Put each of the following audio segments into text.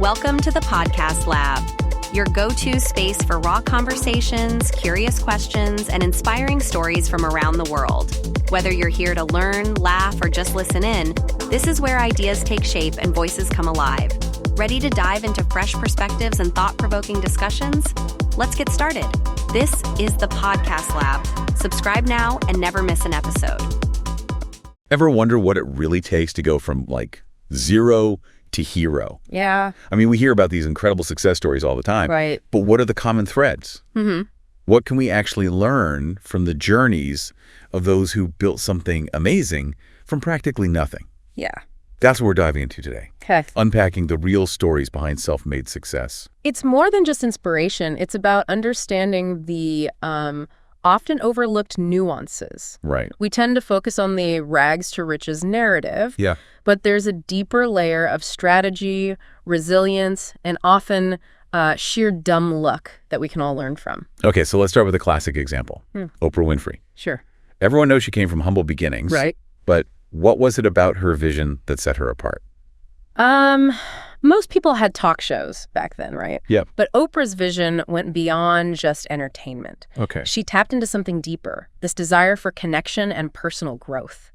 Welcome to the Podcast Lab, your go-to space for raw conversations, curious questions, and inspiring stories from around the world. Whether you're here to learn, laugh, or just listen in, this is where ideas take shape and voices come alive. Ready to dive into fresh perspectives and thought-provoking discussions? Let's get started. This is the Podcast Lab. Subscribe now and never miss an episode. Ever wonder what it really takes to go from zero to hero? Yeah. I mean, we hear about these incredible success stories all the time. Right. But what are the common threads? Mm-hmm. What can we actually learn from the journeys of those who built something amazing from practically nothing? Yeah. That's what we're diving into today. Okay. Unpacking the real stories behind self-made success. It's more than just inspiration. It's about understanding the often overlooked nuances. Right. We tend to focus on the rags to riches narrative. Yeah. But there's a deeper layer of strategy, resilience, and often sheer dumb luck that we can all learn from. Okay, so let's start with a classic example. Oprah Winfrey. Sure. Everyone knows she came from humble beginnings. Right. But what was it about her vision that set her apart? Most people had talk shows back then, right? Yep. But Oprah's vision went beyond just entertainment. Okay. She tapped into something deeper, this desire for connection and personal growth.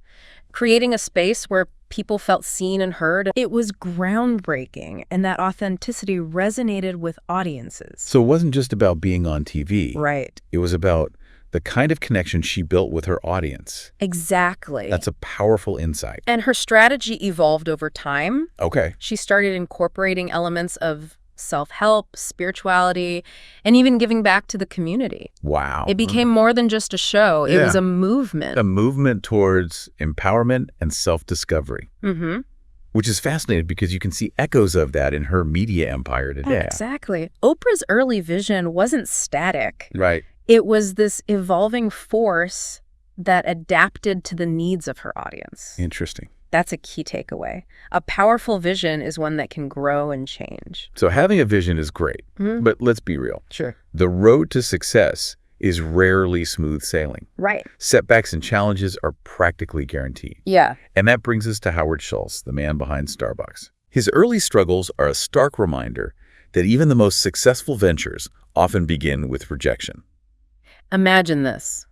Creating a space where people felt seen and heard. It was groundbreaking, and that authenticity resonated with audiences. So it wasn't just about being on TV. Right. It was about the kind of connection she built with her audience. Exactly. That's a powerful insight. And her strategy evolved over time. Okay. She started incorporating elements of self-help, spirituality, and even giving back to the community. Wow. It became more than just a show. It was a movement. A movement towards empowerment and self-discovery. Mm-hmm. Which is fascinating because you can see echoes of that in her media empire today. Exactly. Oprah's early vision wasn't static. Right. It was this evolving force that adapted to the needs of her audience. Interesting. That's a key takeaway. A powerful vision is one that can grow and change. So having a vision is great, but let's be real. Sure. The road to success is rarely smooth sailing. Right. Setbacks and challenges are practically guaranteed. Yeah. And that brings us to Howard Schultz, the man behind Starbucks. His early struggles are a stark reminder that even the most successful ventures often begin with rejection. Imagine this.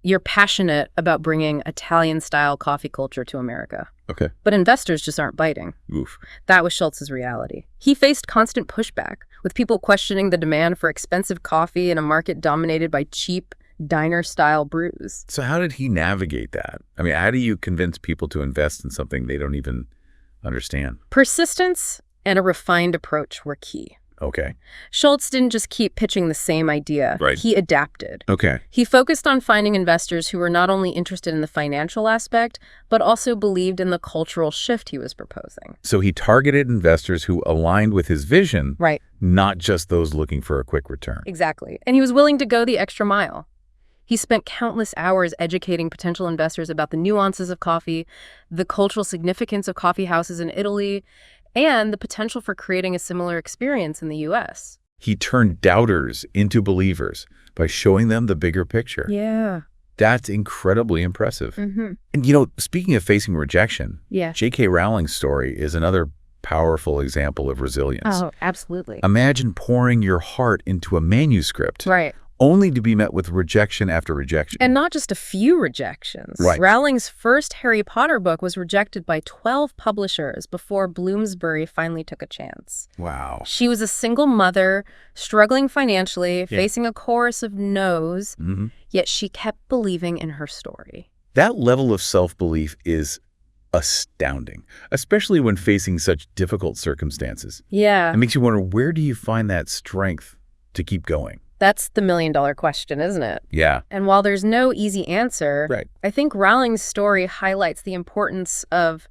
You're passionate about bringing Italian-style coffee culture to America. Okay. But investors just aren't biting. Oof. That was Schultz's reality. He faced constant pushback, with people questioning the demand for expensive coffee in a market dominated by cheap, diner-style brews. So how did he navigate that? I mean, how do you convince people to invest in something they don't even understand? Persistence and a refined approach were key. Okay. Schultz didn't just keep pitching the same idea. Right. He adapted. Okay. He focused on finding investors who were not only interested in the financial aspect, but also believed in the cultural shift he was proposing. So he targeted investors who aligned with his vision, Right. not just those looking for a quick return. Exactly. And he was willing to go the extra mile. He spent countless hours educating potential investors about the nuances of coffee, the cultural significance of coffee houses in Italy, and the potential for creating a similar experience in the U.S. He turned doubters into believers by showing them the bigger picture. Yeah. That's incredibly impressive. Mm-hmm. And, speaking of facing rejection, Yeah. J.K. Rowling's story is another powerful example of resilience. Oh, absolutely. Imagine pouring your heart into a manuscript, Right. only to be met with rejection after rejection. And not just a few rejections. Right. Rowling's first Harry Potter book was rejected by 12 publishers before Bloomsbury finally took a chance. Wow. She was a single mother, struggling financially, facing a chorus of no's, yet she kept believing in her story. That level of self-belief is astounding, especially when facing such difficult circumstances. Yeah. It makes you wonder, where do you find that strength to keep going? That's the million-dollar question, isn't it? Yeah. And while there's no easy answer, Right. I think Rowling's story highlights the importance of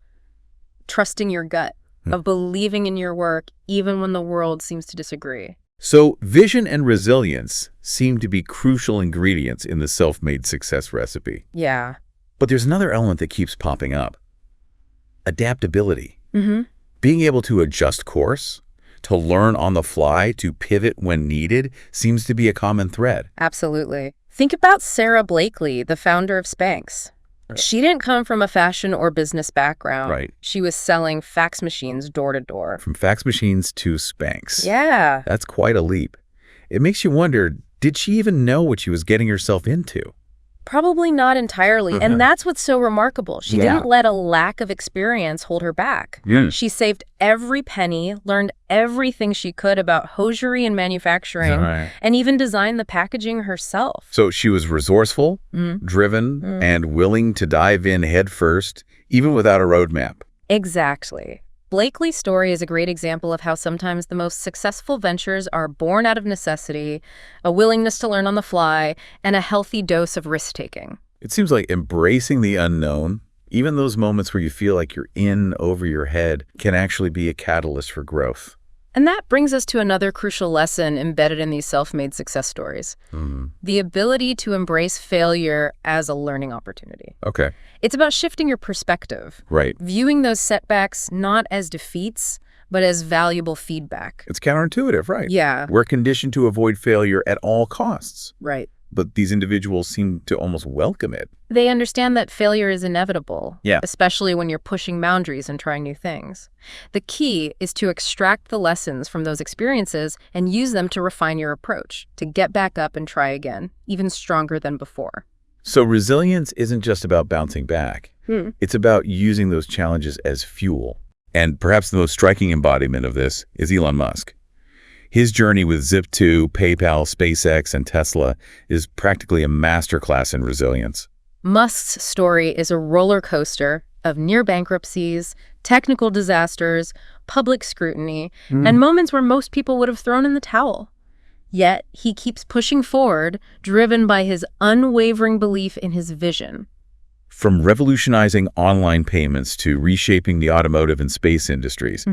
trusting your gut, of believing in your work, even when the world seems to disagree. So vision and resilience seem to be crucial ingredients in the self-made success recipe. Yeah. But there's another element that keeps popping up. Adaptability. Mm-hmm. Being able to adjust course, to learn on the fly, to pivot when needed, seems to be a common thread. Absolutely. Think about Sarah Blakely, the founder of Spanx. She didn't come from a fashion or business background. Right. She was selling fax machines door to door. From fax machines to Spanx. Yeah. That's quite a leap. It makes you wonder, did she even know what she was getting herself into? Probably not entirely. And that's what's so remarkable. She didn't let a lack of experience hold her back. She saved every penny, learned everything she could about hosiery and manufacturing, and even designed the packaging herself. So she was resourceful, driven, and willing to dive in head first, even without a roadmap. Exactly. Blakely's story is a great example of how sometimes the most successful ventures are born out of necessity, a willingness to learn on the fly, and a healthy dose of risk-taking. It seems like embracing the unknown, even those moments where you feel like you're in over your head, can actually be a catalyst for growth. And that brings us to another crucial lesson embedded in these self-made success stories. The ability to embrace failure as a learning opportunity. Okay. It's about shifting your perspective. Right. Viewing those setbacks not as defeats, but as valuable feedback. It's counterintuitive, right? Yeah. We're conditioned to avoid failure at all costs. Right. But these individuals seem to almost welcome it. They understand that failure is inevitable, Yeah. especially when you're pushing boundaries and trying new things. The key is to extract the lessons from those experiences and use them to refine your approach, to get back up and try again, even stronger than before. So resilience isn't just about bouncing back. It's about using those challenges as fuel. And perhaps the most striking embodiment of this is Elon Musk. His journey with Zip2, PayPal, SpaceX, and Tesla is practically a masterclass in resilience. Musk's story is a roller coaster of near bankruptcies, technical disasters, public scrutiny, and moments where most people would have thrown in the towel. Yet he keeps pushing forward, driven by his unwavering belief in his vision. From revolutionizing online payments to reshaping the automotive and space industries,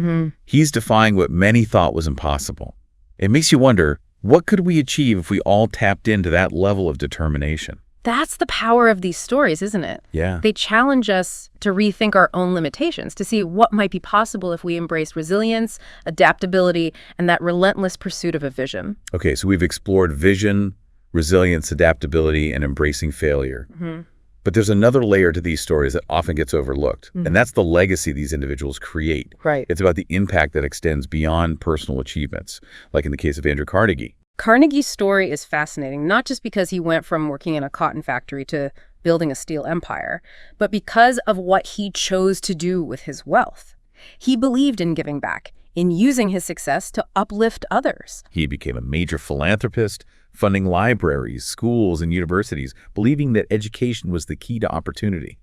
he's defying what many thought was impossible. It makes you wonder, what could we achieve if we all tapped into that level of determination? That's the power of these stories, isn't it? Yeah. They challenge us to rethink our own limitations, to see what might be possible if we embrace resilience, adaptability, and that relentless pursuit of a vision. Okay, so we've explored vision, resilience, adaptability, and embracing failure. But there's another layer to these stories that often gets overlooked, and that's the legacy these individuals create. Right. It's about the impact that extends beyond personal achievements, like in the case of Andrew Carnegie. Carnegie's story is fascinating, not just because he went from working in a cotton factory to building a steel empire, but because of what he chose to do with his wealth. He believed in giving back, in using his success to uplift others. He became a major philanthropist, funding libraries, schools, and universities, believing that education was the key to opportunity.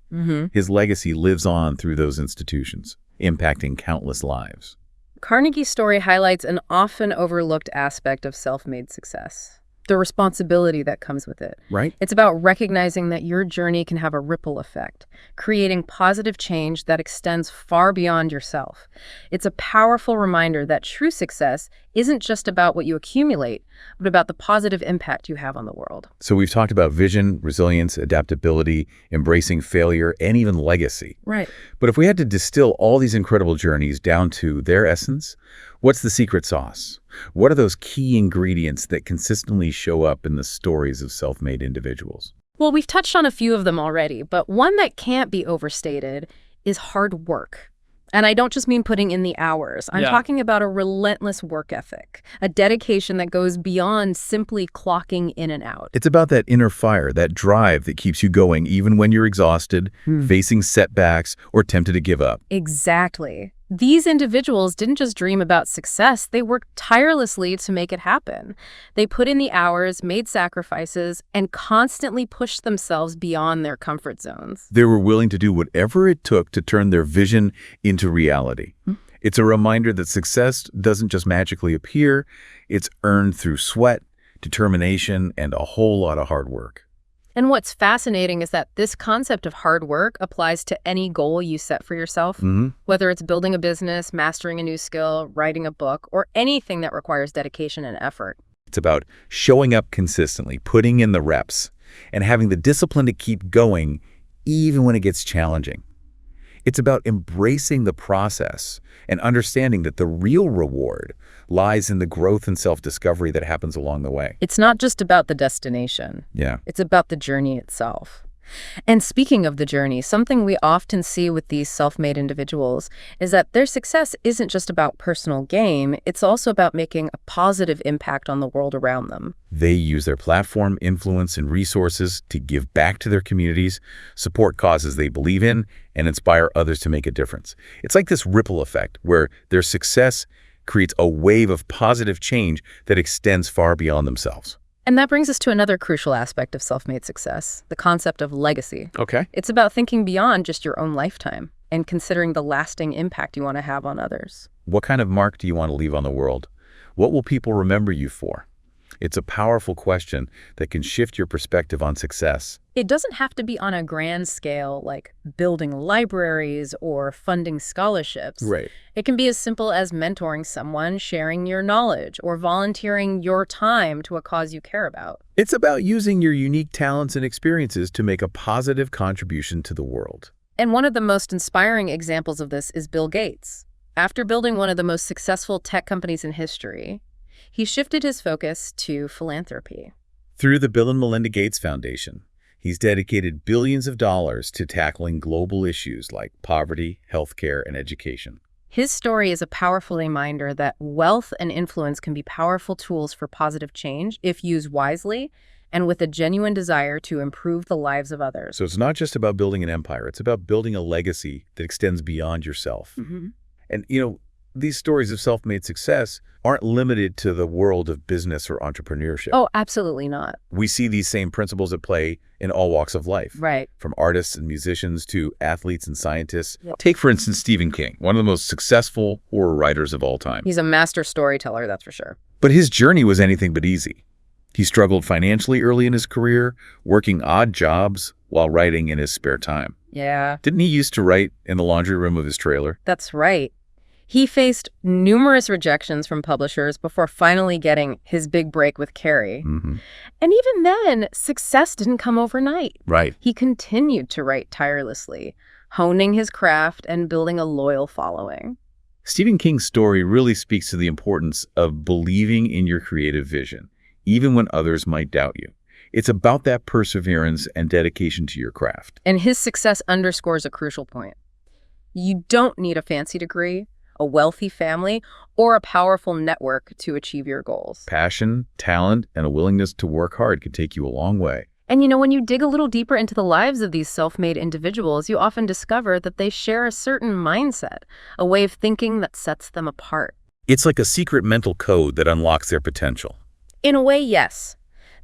His legacy lives on through those institutions, impacting countless lives. Carnegie's story highlights an often overlooked aspect of self-made success, the responsibility that comes with it. Right. It's about recognizing that your journey can have a ripple effect, creating positive change that extends far beyond yourself. It's a powerful reminder that true success isn't just about what you accumulate, but about the positive impact you have on the world. So we've talked about vision, resilience, adaptability, embracing failure, and even legacy. Right. But if we had to distill all these incredible journeys down to their essence, what's the secret sauce? What are those key ingredients that consistently show up in the stories of self-made individuals? Well, we've touched on a few of them already, but one that can't be overstated is hard work. And I don't just mean putting in the hours. I'm talking about a relentless work ethic, a dedication that goes beyond simply clocking in and out. It's about that inner fire, that drive that keeps you going even when you're exhausted, facing setbacks, or tempted to give up. Exactly. These individuals didn't just dream about success, they worked tirelessly to make it happen. They put in the hours, made sacrifices, and constantly pushed themselves beyond their comfort zones. They were willing to do whatever it took to turn their vision into reality. It's a reminder that success doesn't just magically appear, it's earned through sweat, determination, and a whole lot of hard work. And what's fascinating is that this concept of hard work applies to any goal you set for yourself, whether it's building a business, mastering a new skill, writing a book, or anything that requires dedication and effort. It's about showing up consistently, putting in the reps, and having the discipline to keep going even when it gets challenging. It's about embracing the process and understanding that the real reward lies in the growth and self-discovery that happens along the way. It's not just about the destination. Yeah. It's about the journey itself. And speaking of the journey, something we often see with these self-made individuals is that their success isn't just about personal gain, it's also about making a positive impact on the world around them. They use their platform, influence, and resources to give back to their communities, support causes they believe in, and inspire others to make a difference. It's like this ripple effect where their success creates a wave of positive change that extends far beyond themselves. And that brings us to another crucial aspect of self-made success, the concept of legacy. Okay. It's about thinking beyond just your own lifetime and considering the lasting impact you want to have on others. What kind of mark do you want to leave on the world? What will people remember you for? It's a powerful question that can shift your perspective on success. It doesn't have to be on a grand scale like building libraries or funding scholarships. Right. It can be as simple as mentoring someone, sharing your knowledge, or volunteering your time to a cause you care about. It's about using your unique talents and experiences to make a positive contribution to the world. And one of the most inspiring examples of this is Bill Gates. After building one of the most successful tech companies in history, he shifted his focus to philanthropy. Through the Bill and Melinda Gates Foundation, he's dedicated billions of dollars to tackling global issues like poverty, healthcare, and education. His story is a powerful reminder that wealth and influence can be powerful tools for positive change if used wisely and with a genuine desire to improve the lives of others. So it's not just about building an empire, it's about building a legacy that extends beyond yourself. And, these stories of self-made success aren't limited to the world of business or entrepreneurship. Oh, absolutely not. We see these same principles at play in all walks of life. Right. From artists and musicians to athletes and scientists. Yep. Take, for instance, Stephen King, one of the most successful horror writers of all time. He's a master storyteller, that's for sure. But his journey was anything but easy. He struggled financially early in his career, working odd jobs while writing in his spare time. Yeah. Didn't he used to write in the laundry room of his trailer? That's right. He faced numerous rejections from publishers before finally getting his big break with Carrie. And even then, success didn't come overnight. Right. He continued to write tirelessly, honing his craft and building a loyal following. Stephen King's story really speaks to the importance of believing in your creative vision, even when others might doubt you. It's about that perseverance and dedication to your craft. And his success underscores a crucial point. You don't need a fancy degree, a wealthy family, or a powerful network to achieve your goals. Passion, talent, and a willingness to work hard can take you a long way. And when you dig a little deeper into the lives of these self-made individuals, you often discover that they share a certain mindset, a way of thinking that sets them apart. It's like a secret mental code that unlocks their potential. In a way, yes.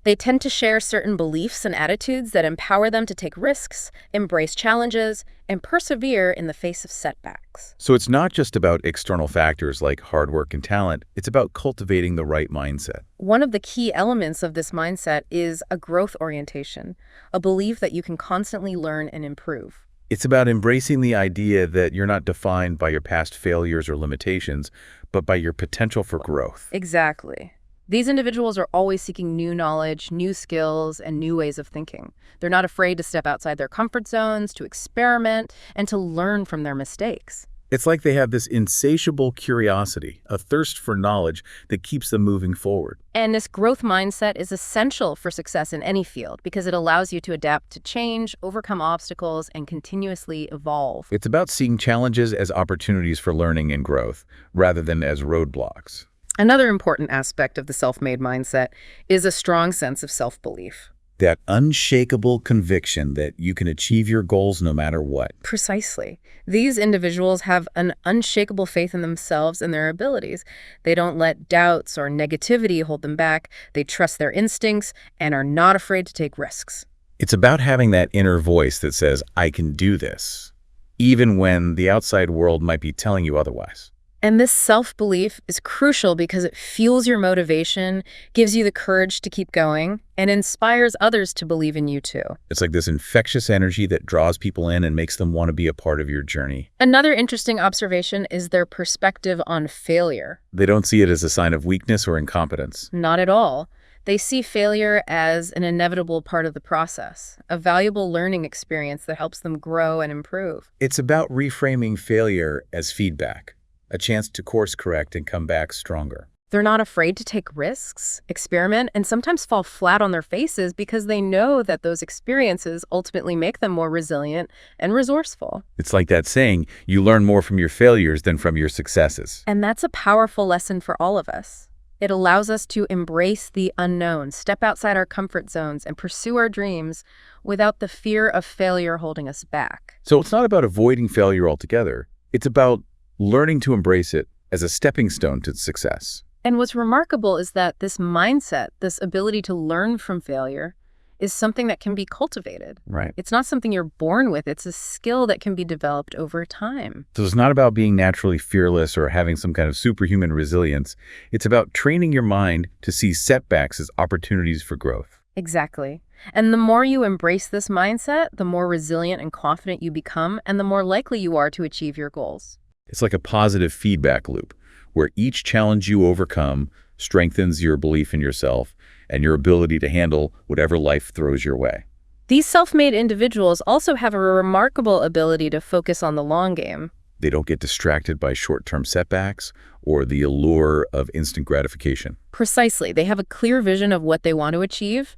They tend to share certain beliefs and attitudes that empower them to take risks, embrace challenges, and persevere in the face of setbacks. So it's not just about external factors like hard work and talent, it's about cultivating the right mindset. One of the key elements of this mindset is a growth orientation, a belief that you can constantly learn and improve. It's about embracing the idea that you're not defined by your past failures or limitations, but by your potential for growth. Exactly. These individuals are always seeking new knowledge, new skills, and new ways of thinking. They're not afraid to step outside their comfort zones, to experiment, and to learn from their mistakes. It's like they have this insatiable curiosity, a thirst for knowledge that keeps them moving forward. And this growth mindset is essential for success in any field because it allows you to adapt to change, overcome obstacles, and continuously evolve. It's about seeing challenges as opportunities for learning and growth, rather than as roadblocks. Another important aspect of the self-made mindset is a strong sense of self-belief. That unshakable conviction that you can achieve your goals no matter what. Precisely. These individuals have an unshakable faith in themselves and their abilities. They don't let doubts or negativity hold them back. They trust their instincts and are not afraid to take risks. It's about having that inner voice that says, I can do this, even when the outside world might be telling you otherwise. And this self-belief is crucial because it fuels your motivation, gives you the courage to keep going, and inspires others to believe in you too. It's like this infectious energy that draws people in and makes them want to be a part of your journey. Another interesting observation is their perspective on failure. They don't see it as a sign of weakness or incompetence. Not at all. They see failure as an inevitable part of the process, a valuable learning experience that helps them grow and improve. It's about reframing failure as feedback, a chance to course correct and come back stronger. They're not afraid to take risks, experiment, and sometimes fall flat on their faces because they know that those experiences ultimately make them more resilient and resourceful. It's like that saying, you learn more from your failures than from your successes. And that's a powerful lesson for all of us. It allows us to embrace the unknown, step outside our comfort zones, and pursue our dreams without the fear of failure holding us back. So it's not about avoiding failure altogether. It's about learning to embrace it as a stepping stone to success. And what's remarkable is that this mindset, this ability to learn from failure, is something that can be cultivated. Right. It's not something you're born with. It's a skill that can be developed over time. So it's not about being naturally fearless or having some kind of superhuman resilience. It's about training your mind to see setbacks as opportunities for growth. Exactly. And the more you embrace this mindset, the more resilient and confident you become, and the more likely you are to achieve your goals. It's like a positive feedback loop, where each challenge you overcome strengthens your belief in yourself and your ability to handle whatever life throws your way. These self-made individuals also have a remarkable ability to focus on the long game. They don't get distracted by short-term setbacks or the allure of instant gratification. Precisely. They have a clear vision of what they want to achieve,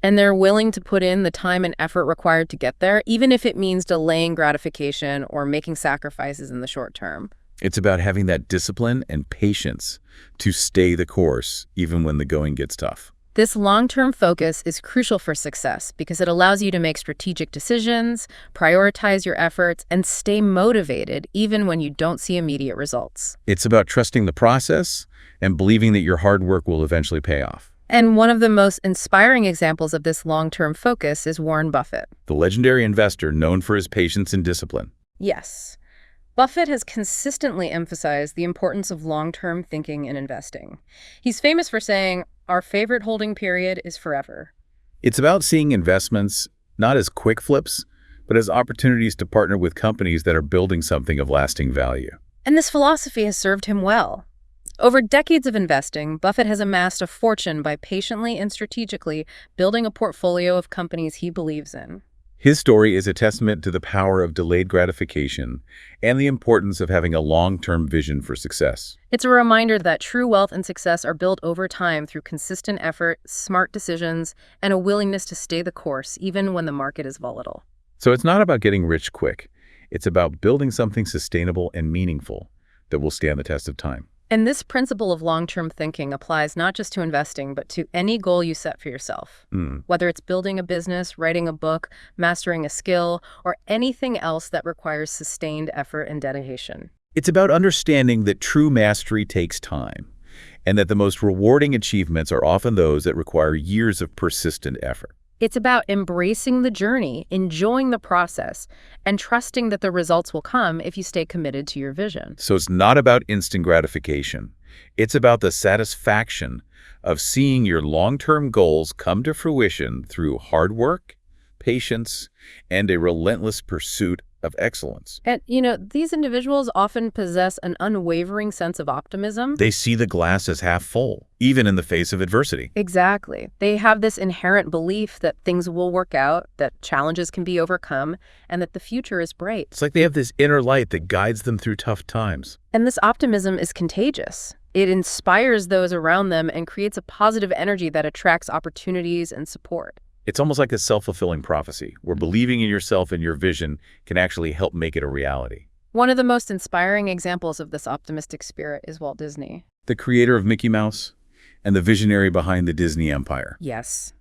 and they're willing to put in the time and effort required to get there, even if it means delaying gratification or making sacrifices in the short term. It's about having that discipline and patience to stay the course, even when the going gets tough. This long-term focus is crucial for success because it allows you to make strategic decisions, prioritize your efforts, and stay motivated even when you don't see immediate results. It's about trusting the process and believing that your hard work will eventually pay off. And one of the most inspiring examples of this long-term focus is Warren Buffett. The legendary investor known for his patience and discipline. Yes. Buffett has consistently emphasized the importance of long-term thinking and investing. He's famous for saying, "Our favorite holding period is forever." It's about seeing investments not as quick flips, but as opportunities to partner with companies that are building something of lasting value. And this philosophy has served him well. Over decades of investing, Buffett has amassed a fortune by patiently and strategically building a portfolio of companies he believes in. His story is a testament to the power of delayed gratification and the importance of having a long-term vision for success. It's a reminder that true wealth and success are built over time through consistent effort, smart decisions, and a willingness to stay the course even when the market is volatile. So it's not about getting rich quick. It's about building something sustainable and meaningful that will stand the test of time. And this principle of long-term thinking applies not just to investing, but to any goal you set for yourself. Whether it's building a business, writing a book, mastering a skill, or anything else that requires sustained effort and dedication. It's about understanding that true mastery takes time, and that the most rewarding achievements are often those that require years of persistent effort. It's about embracing the journey, enjoying the process, and trusting that the results will come if you stay committed to your vision. So it's not about instant gratification. It's about the satisfaction of seeing your long-term goals come to fruition through hard work, patience, and a relentless pursuit of excellence. And, these individuals often possess an unwavering sense of optimism. They see the glass as half full, even in the face of adversity. Exactly. They have this inherent belief that things will work out, that challenges can be overcome, and that the future is bright. It's like they have this inner light that guides them through tough times. And this optimism is contagious. It inspires those around them and creates a positive energy that attracts opportunities and support. It's almost like a self-fulfilling prophecy, where believing in yourself and your vision can actually help make it a reality. One of the most inspiring examples of this optimistic spirit is Walt Disney. The creator of Mickey Mouse and the visionary behind the Disney empire. Yes.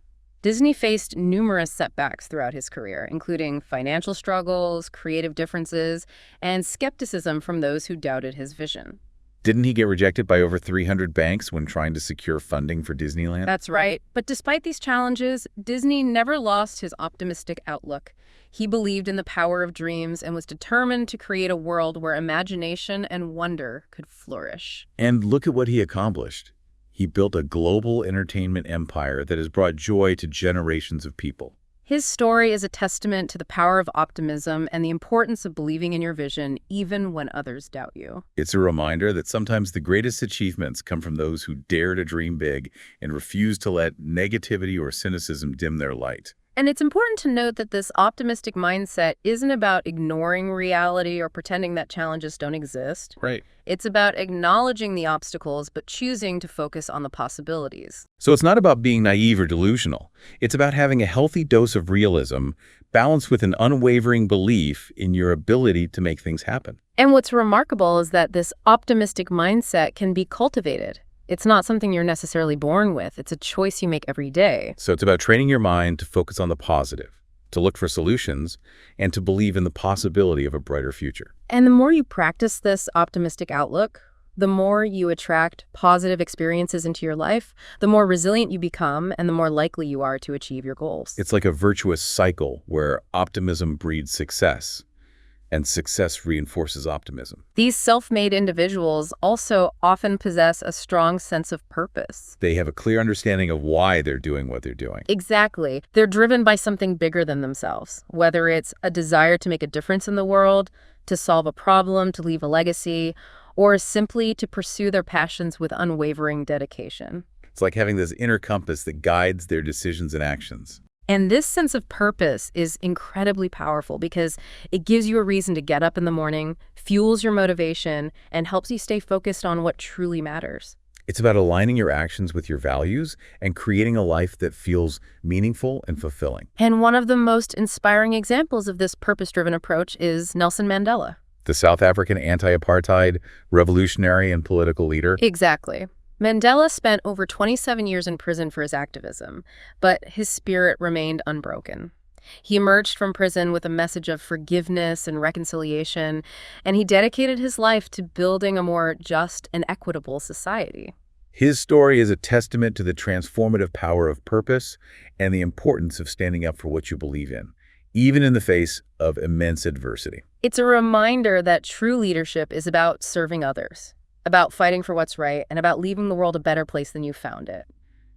Disney faced numerous setbacks throughout his career, including financial struggles, creative differences, and skepticism from those who doubted his vision. Didn't he get rejected by over 300 banks when trying to secure funding for Disneyland? That's right. But despite these challenges, Disney never lost his optimistic outlook. He believed in the power of dreams and was determined to create a world where imagination and wonder could flourish. And look at what he accomplished. He built a global entertainment empire that has brought joy to generations of people. His story is a testament to the power of optimism and the importance of believing in your vision, even when others doubt you. It's a reminder that sometimes the greatest achievements come from those who dare to dream big and refuse to let negativity or cynicism dim their light. And it's important to note that this optimistic mindset isn't about ignoring reality or pretending that challenges don't exist. Right. It's about acknowledging the obstacles but choosing to focus on the possibilities. So it's not about being naive or delusional. It's about having a healthy dose of realism balanced with an unwavering belief in your ability to make things happen. And what's remarkable is that this optimistic mindset can be cultivated. It's not something you're necessarily born with. It's a choice you make every day. So it's about training your mind to focus on the positive, to look for solutions, and to believe in the possibility of a brighter future. And the more you practice this optimistic outlook, the more you attract positive experiences into your life, the more resilient you become, and the more likely you are to achieve your goals. It's like a virtuous cycle where optimism breeds success, and success reinforces optimism. These self-made individuals also often possess a strong sense of purpose. They have a clear understanding of why they're doing what they're doing. Exactly. They're driven by something bigger than themselves, whether it's a desire to make a difference in the world, to solve a problem, to leave a legacy, or simply to pursue their passions with unwavering dedication. It's like having this inner compass that guides their decisions and actions. And this sense of purpose is incredibly powerful because it gives you a reason to get up in the morning, fuels your motivation, and helps you stay focused on what truly matters. It's about aligning your actions with your values and creating a life that feels meaningful and fulfilling. And one of the most inspiring examples of this purpose-driven approach is Nelson Mandela. The South African anti-apartheid revolutionary and political leader. Exactly. Mandela spent over 27 years in prison for his activism, but his spirit remained unbroken. He emerged from prison with a message of forgiveness and reconciliation, and he dedicated his life to building a more just and equitable society. His story is a testament to the transformative power of purpose and the importance of standing up for what you believe in, even in the face of immense adversity. It's a reminder that true leadership is about serving others, about fighting for what's right, and about leaving the world a better place than you found it.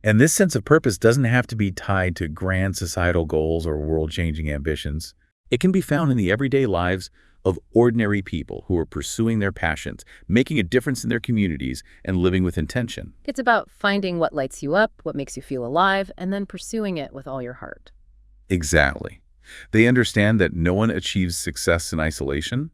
And this sense of purpose doesn't have to be tied to grand societal goals or world-changing ambitions. It can be found in the everyday lives of ordinary people who are pursuing their passions, making a difference in their communities, and living with intention. It's about finding what lights you up, what makes you feel alive, and then pursuing it with all your heart. Exactly. They understand that no one achieves success in isolation.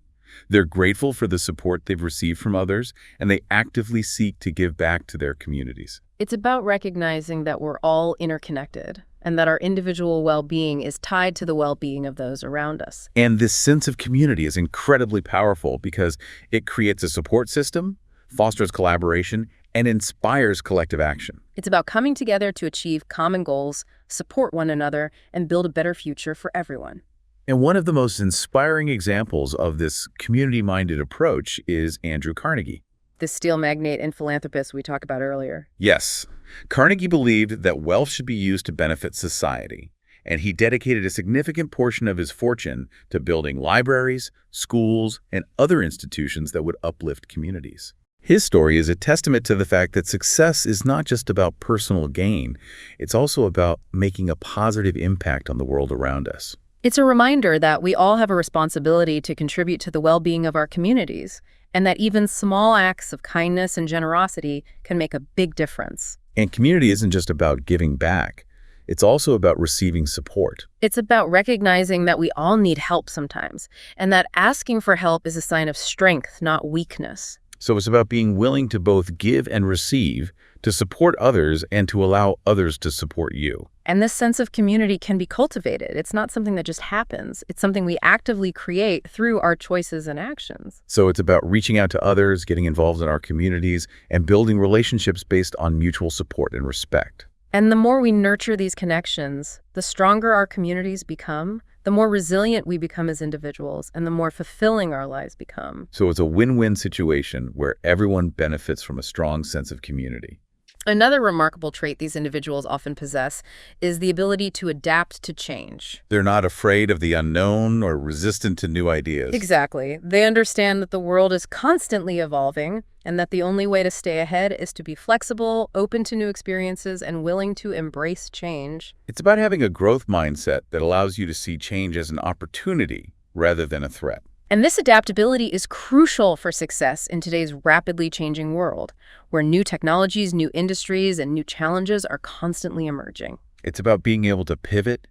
They're grateful for the support they've received from others, and they actively seek to give back to their communities. It's about recognizing that we're all interconnected and that our individual well-being is tied to the well-being of those around us. And this sense of community is incredibly powerful because it creates a support system, fosters collaboration, and inspires collective action. It's about coming together to achieve common goals, support one another, and build a better future for everyone. And one of the most inspiring examples of this community-minded approach is Andrew Carnegie. The steel magnate and philanthropist we talked about earlier. Yes, Carnegie believed that wealth should be used to benefit society, and he dedicated a significant portion of his fortune to building libraries, schools, and other institutions that would uplift communities. His story is a testament to the fact that success is not just about personal gain, it's also about making a positive impact on the world around us. It's a reminder that we all have a responsibility to contribute to the well-being of our communities, and that even small acts of kindness and generosity can make a big difference. And community isn't just about giving back. It's also about receiving support. It's about recognizing that we all need help sometimes, and that asking for help is a sign of strength, not weakness. So it's about being willing to both give and receive, to support others, and to allow others to support you. And this sense of community can be cultivated. It's not something that just happens. It's something we actively create through our choices and actions. So it's about reaching out to others, getting involved in our communities, and building relationships based on mutual support and respect. And the more we nurture these connections, the stronger our communities become, the more resilient we become as individuals, and the more fulfilling our lives become. So it's a win-win situation where everyone benefits from a strong sense of community. Another remarkable trait these individuals often possess is the ability to adapt to change. They're not afraid of the unknown or resistant to new ideas. Exactly. They understand that the world is constantly evolving and that the only way to stay ahead is to be flexible, open to new experiences, and willing to embrace change. It's about having a growth mindset that allows you to see change as an opportunity rather than a threat. And this adaptability is crucial for success in today's rapidly changing world, where new technologies, new industries, and new challenges are constantly emerging. It's about being able to pivot,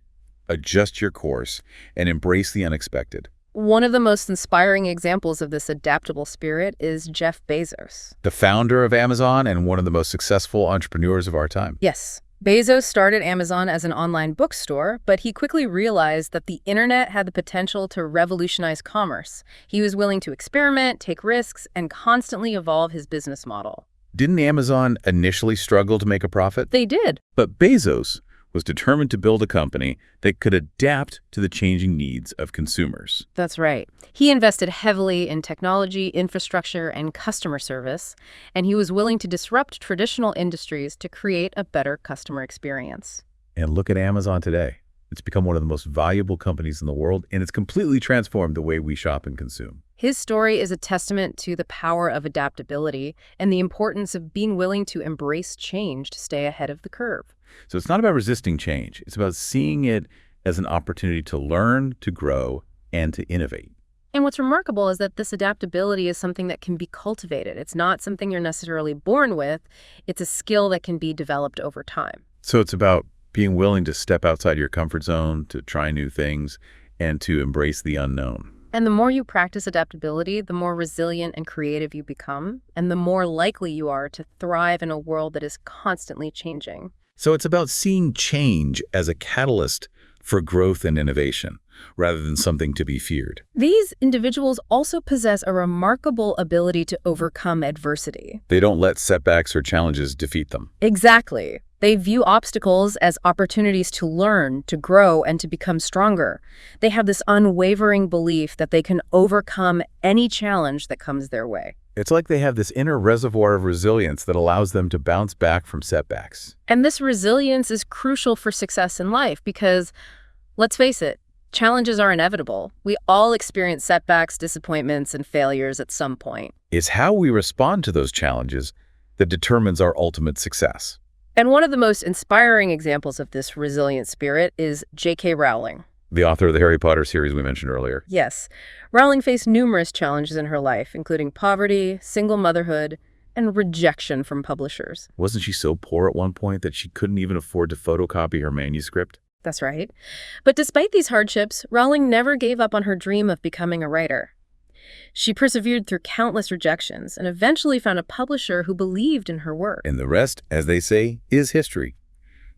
adjust your course, and embrace the unexpected. One of the most inspiring examples of this adaptable spirit is Jeff Bezos. The founder of Amazon and one of the most successful entrepreneurs of our time. Yes. Bezos started Amazon as an online bookstore, but he quickly realized that the internet had the potential to revolutionize commerce. He was willing to experiment, take risks, and constantly evolve his business model. Didn't Amazon initially struggle to make a profit? They did. But Bezos was determined to build a company that could adapt to the changing needs of consumers. That's right. He invested heavily in technology, infrastructure, and customer service, and he was willing to disrupt traditional industries to create a better customer experience. And look at Amazon today. It's become one of the most valuable companies in the world, and it's completely transformed the way we shop and consume. His story is a testament to the power of adaptability and the importance of being willing to embrace change to stay ahead of the curve. So it's not about resisting change. It's about seeing it as an opportunity to learn, to grow, and to innovate. And what's remarkable is that this adaptability is something that can be cultivated. It's not something you're necessarily born with. It's a skill that can be developed over time. So it's about being willing to step outside your comfort zone, to try new things, and to embrace the unknown. And the more you practice adaptability, the more resilient and creative you become, and the more likely you are to thrive in a world that is constantly changing. So it's about seeing change as a catalyst for growth and innovation, rather than something to be feared. These individuals also possess a remarkable ability to overcome adversity. They don't let setbacks or challenges defeat them. Exactly. They view obstacles as opportunities to learn, to grow, and to become stronger. They have this unwavering belief that they can overcome any challenge that comes their way. It's like they have this inner reservoir of resilience that allows them to bounce back from setbacks. And this resilience is crucial for success in life because, let's face it, challenges are inevitable. We all experience setbacks, disappointments, and failures at some point. It's how we respond to those challenges that determines our ultimate success. And one of the most inspiring examples of this resilient spirit is J.K. Rowling. The author of the Harry Potter series we mentioned earlier. Yes. Rowling faced numerous challenges in her life, including poverty, single motherhood, and rejection from publishers. Wasn't she so poor at one point that she couldn't even afford to photocopy her manuscript? That's right. But despite these hardships, Rowling never gave up on her dream of becoming a writer. She persevered through countless rejections and eventually found a publisher who believed in her work. And the rest, as they say, is history.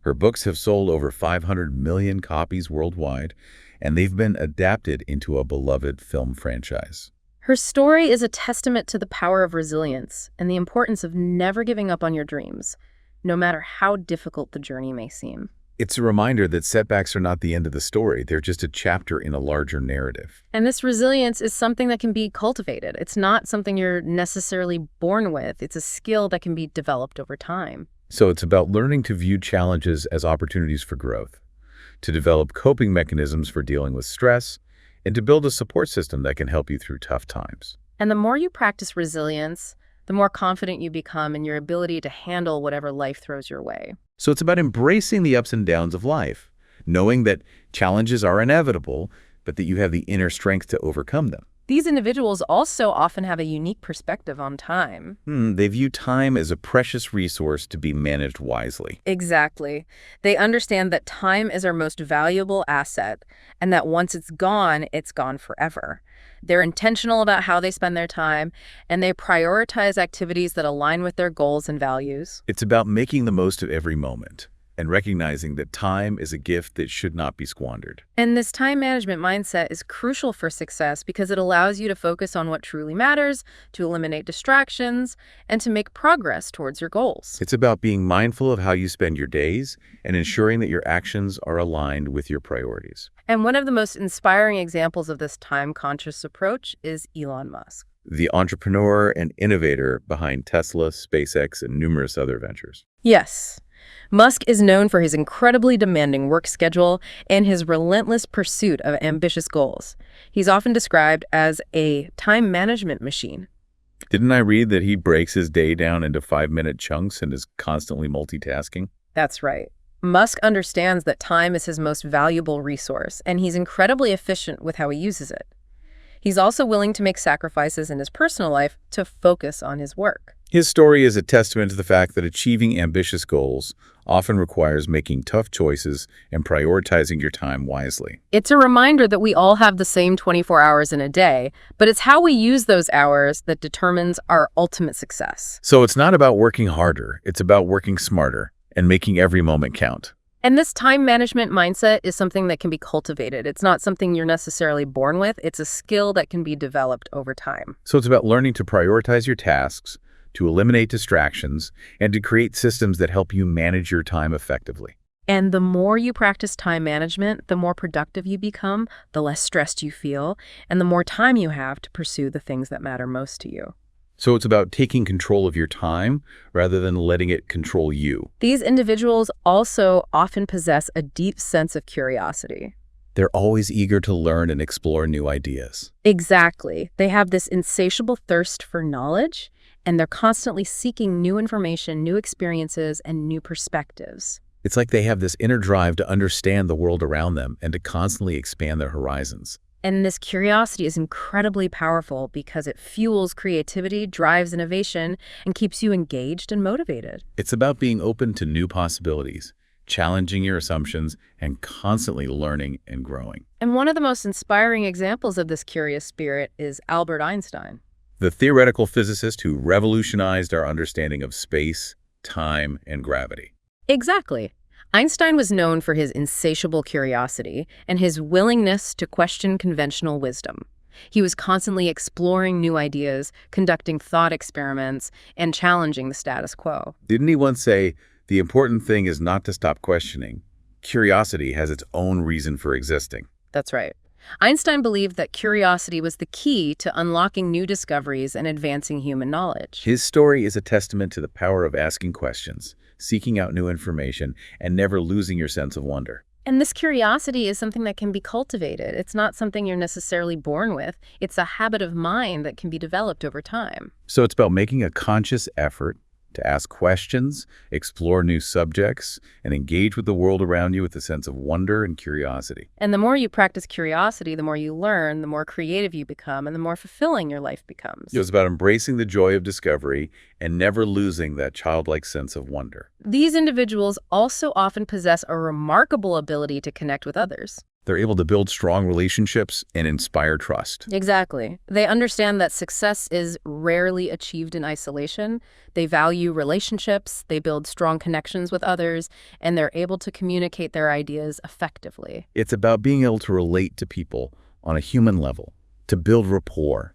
Her books have sold over 500 million copies worldwide, and they've been adapted into a beloved film franchise. Her story is a testament to the power of resilience and the importance of never giving up on your dreams, no matter how difficult the journey may seem. It's a reminder that setbacks are not the end of the story. They're just a chapter in a larger narrative. And this resilience is something that can be cultivated. It's not something you're necessarily born with. It's a skill that can be developed over time. So it's about learning to view challenges as opportunities for growth, to develop coping mechanisms for dealing with stress, and to build a support system that can help you through tough times. And the more you practice resilience, the more confident you become in your ability to handle whatever life throws your way. So it's about embracing the ups and downs of life, knowing that challenges are inevitable, but that you have the inner strength to overcome them. These individuals also often have a unique perspective on time. They view time as a precious resource to be managed wisely. Exactly. They understand that time is our most valuable asset, and that once it's gone forever. They're intentional about how they spend their time, and they prioritize activities that align with their goals and values. It's about making the most of every moment and recognizing that time is a gift that should not be squandered. And this time management mindset is crucial for success because it allows you to focus on what truly matters, to eliminate distractions, and to make progress towards your goals. It's about being mindful of how you spend your days and ensuring that your actions are aligned with your priorities. And one of the most inspiring examples of this time-conscious approach is Elon Musk, the entrepreneur and innovator behind Tesla, SpaceX, and numerous other ventures. Yes. Musk is known for his incredibly demanding work schedule and his relentless pursuit of ambitious goals. He's often described as a time management machine. Didn't I read that he breaks his day down into 5-minute chunks and is constantly multitasking? That's right. Musk understands that time is his most valuable resource, and he's incredibly efficient with how he uses it. He's also willing to make sacrifices in his personal life to focus on his work. His story is a testament to the fact that achieving ambitious goals often requires making tough choices and prioritizing your time wisely. It's a reminder that we all have the same 24 hours in a day, but it's how we use those hours that determines our ultimate success. So it's not about working harder, it's about working smarter and making every moment count. And this time management mindset is something that can be cultivated. It's not something you're necessarily born with. It's a skill that can be developed over time. So it's about learning to prioritize your tasks, to eliminate distractions, and to create systems that help you manage your time effectively. And the more you practice time management, the more productive you become, the less stressed you feel, and the more time you have to pursue the things that matter most to you. So it's about taking control of your time rather than letting it control you. These individuals also often possess a deep sense of curiosity. They're always eager to learn and explore new ideas. Exactly. They have this insatiable thirst for knowledge, and they're constantly seeking new information, new experiences, and new perspectives. It's like they have this inner drive to understand the world around them and to constantly expand their horizons. And this curiosity is incredibly powerful because it fuels creativity, drives innovation, and keeps you engaged and motivated. It's about being open to new possibilities, challenging your assumptions, and constantly learning and growing. And one of the most inspiring examples of this curious spirit is Albert Einstein. The theoretical physicist who revolutionized our understanding of space, time, and gravity. Exactly. Einstein was known for his insatiable curiosity and his willingness to question conventional wisdom. He was constantly exploring new ideas, conducting thought experiments, and challenging the status quo. Didn't he once say, "The important thing is not to stop questioning. Curiosity has its own reason for existing"? That's right. Einstein believed that curiosity was the key to unlocking new discoveries and advancing human knowledge. His story is a testament to the power of asking questions, seeking out new information, and never losing your sense of wonder. And this curiosity is something that can be cultivated. It's not something you're necessarily born with. It's a habit of mind that can be developed over time. So it's about making a conscious effort to ask questions, explore new subjects, and engage with the world around you with a sense of wonder and curiosity. And the more you practice curiosity, the more you learn, the more creative you become, and the more fulfilling your life becomes. It's about embracing the joy of discovery and never losing that childlike sense of wonder. These individuals also often possess a remarkable ability to connect with others. They're able to build strong relationships and inspire trust. Exactly. They understand that success is rarely achieved in isolation. They value relationships, they build strong connections with others, and they're able to communicate their ideas effectively. It's about being able to relate to people on a human level, to build rapport,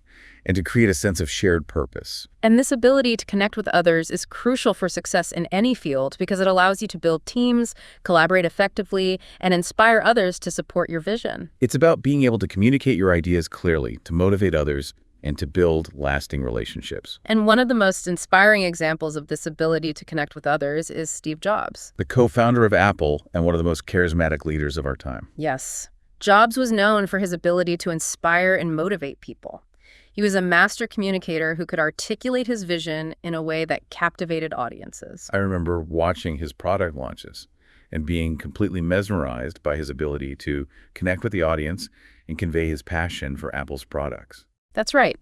and to create a sense of shared purpose. And this ability to connect with others is crucial for success in any field because it allows you to build teams, collaborate effectively, and inspire others to support your vision. It's about being able to communicate your ideas clearly, to motivate others, and to build lasting relationships. And one of the most inspiring examples of this ability to connect with others is Steve Jobs. The co-founder of Apple and one of the most charismatic leaders of our time. Yes. Jobs was known for his ability to inspire and motivate people. He was a master communicator who could articulate his vision in a way that captivated audiences. I remember watching his product launches and being completely mesmerized by his ability to connect with the audience and convey his passion for Apple's products. That's right.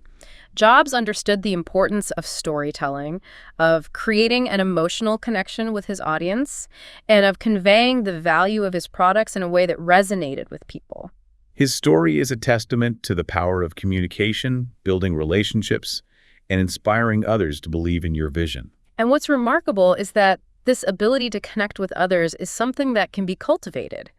Jobs understood the importance of storytelling, of creating an emotional connection with his audience, and of conveying the value of his products in a way that resonated with people. His story is a testament to the power of communication, building relationships, and inspiring others to believe in your vision. And what's remarkable is that this ability to connect with others is something that can be cultivated.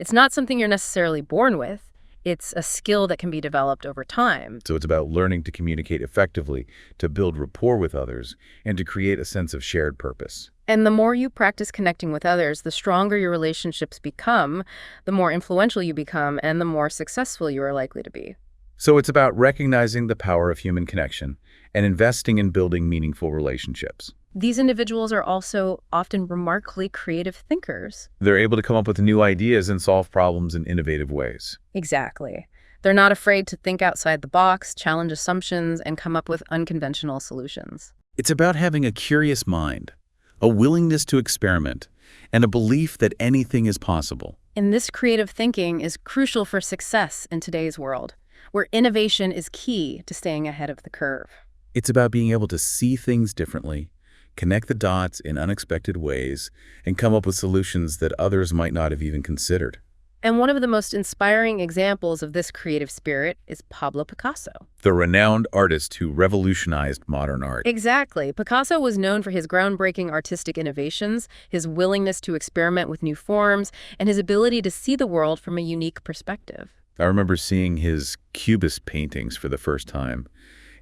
It's not something you're necessarily born with. It's a skill that can be developed over time. So it's about learning to communicate effectively, to build rapport with others, and to create a sense of shared purpose. And the more you practice connecting with others, the stronger your relationships become, the more influential you become, and the more successful you are likely to be. So it's about recognizing the power of human connection and investing in building meaningful relationships. These individuals are also often remarkably creative thinkers. They're able to come up with new ideas and solve problems in innovative ways. Exactly. They're not afraid to think outside the box, challenge assumptions, and come up with unconventional solutions. It's about having a curious mind, a willingness to experiment, and a belief that anything is possible. And this creative thinking is crucial for success in today's world, where innovation is key to staying ahead of the curve. It's about being able to see things differently, connect the dots in unexpected ways, and come up with solutions that others might not have even considered. And one of the most inspiring examples of this creative spirit is Pablo Picasso. The renowned artist who revolutionized modern art. Exactly. Picasso was known for his groundbreaking artistic innovations, his willingness to experiment with new forms, and his ability to see the world from a unique perspective. I remember seeing his Cubist paintings for the first time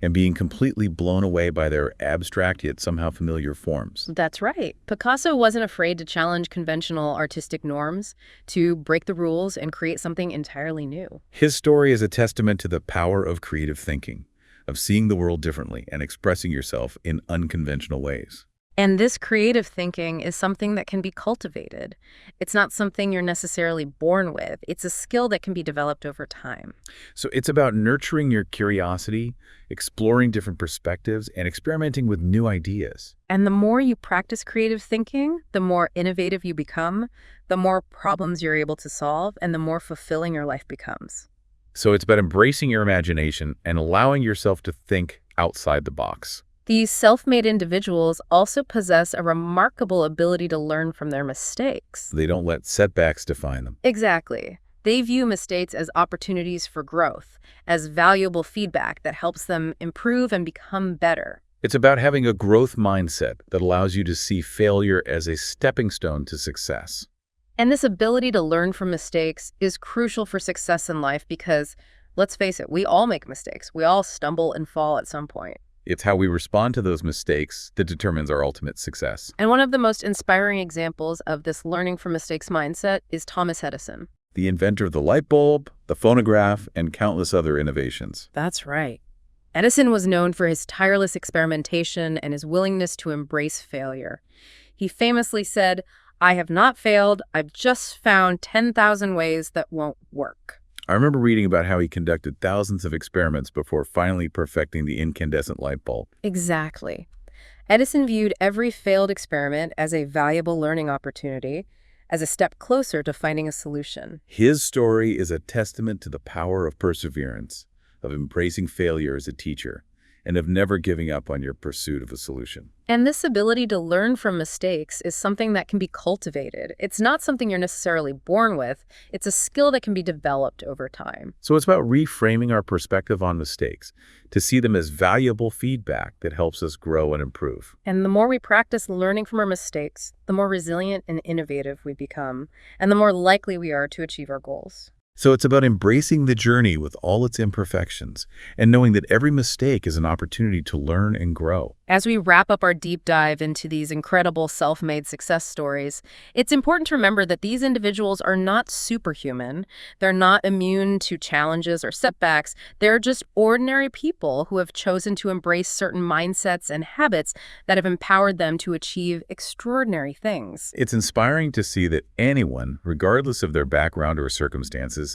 and being completely blown away by their abstract yet somehow familiar forms. That's right. Picasso wasn't afraid to challenge conventional artistic norms, to break the rules and create something entirely new. His story is a testament to the power of creative thinking, of seeing the world differently and expressing yourself in unconventional ways. And this creative thinking is something that can be cultivated. It's not something you're necessarily born with. It's a skill that can be developed over time. So it's about nurturing your curiosity, exploring different perspectives, and experimenting with new ideas. And the more you practice creative thinking, the more innovative you become, the more problems you're able to solve, and the more fulfilling your life becomes. So it's about embracing your imagination and allowing yourself to think outside the box. These self-made individuals also possess a remarkable ability to learn from their mistakes. They don't let setbacks define them. Exactly. They view mistakes as opportunities for growth, as valuable feedback that helps them improve and become better. It's about having a growth mindset that allows you to see failure as a stepping stone to success. And this ability to learn from mistakes is crucial for success in life because, let's face it, we all make mistakes. We all stumble and fall at some point. It's how we respond to those mistakes that determines our ultimate success. And one of the most inspiring examples of this learning from mistakes mindset is Thomas Edison. The inventor of the light bulb, the phonograph, and countless other innovations. That's right. Edison was known for his tireless experimentation and his willingness to embrace failure. He famously said, "I have not failed, I've just found 10,000 ways that won't work." I remember reading about how he conducted thousands of experiments before finally perfecting the incandescent light bulb. Exactly. Edison viewed every failed experiment as a valuable learning opportunity, as a step closer to finding a solution. His story is a testament to the power of perseverance, of embracing failure as a teacher, and of never giving up on your pursuit of a solution. And this ability to learn from mistakes is something that can be cultivated. It's not something you're necessarily born with. It's a skill that can be developed over time. So it's about reframing our perspective on mistakes, to see them as valuable feedback that helps us grow and improve. And the more we practice learning from our mistakes, the more resilient and innovative we become, and the more likely we are to achieve our goals. So it's about embracing the journey with all its imperfections and knowing that every mistake is an opportunity to learn and grow. As we wrap up our deep dive into these incredible self-made success stories, it's important to remember that these individuals are not superhuman. They're not immune to challenges or setbacks. They're just ordinary people who have chosen to embrace certain mindsets and habits that have empowered them to achieve extraordinary things. It's inspiring to see that anyone, regardless of their background or circumstances,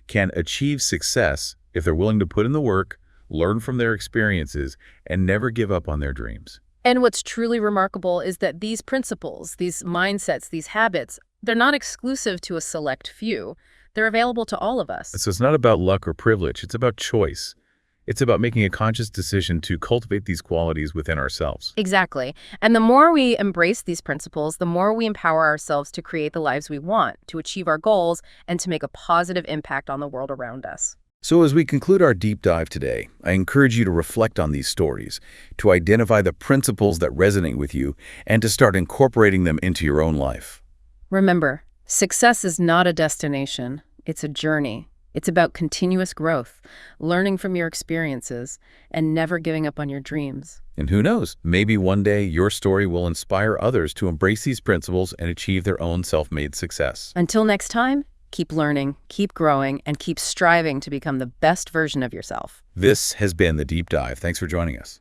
can achieve success if they're willing to put in the work, learn from their experiences, and never give up on their dreams. And what's truly remarkable is that these principles, these mindsets, these habits, they're not exclusive to a select few. They're available to all of us. So it's not about luck or privilege. It's about choice. It's about making a conscious decision to cultivate these qualities within ourselves. Exactly. And the more we embrace these principles, the more we empower ourselves to create the lives we want, to achieve our goals, and to make a positive impact on the world around us. So as we conclude our deep dive today, I encourage you to reflect on these stories, to identify the principles that resonate with you, and to start incorporating them into your own life. Remember, success is not a destination. It's a journey. It's about continuous growth, learning from your experiences, and never giving up on your dreams. And who knows, maybe one day your story will inspire others to embrace these principles and achieve their own self-made success. Until next time, keep learning, keep growing, and keep striving to become the best version of yourself. This has been The Deep Dive. Thanks for joining us.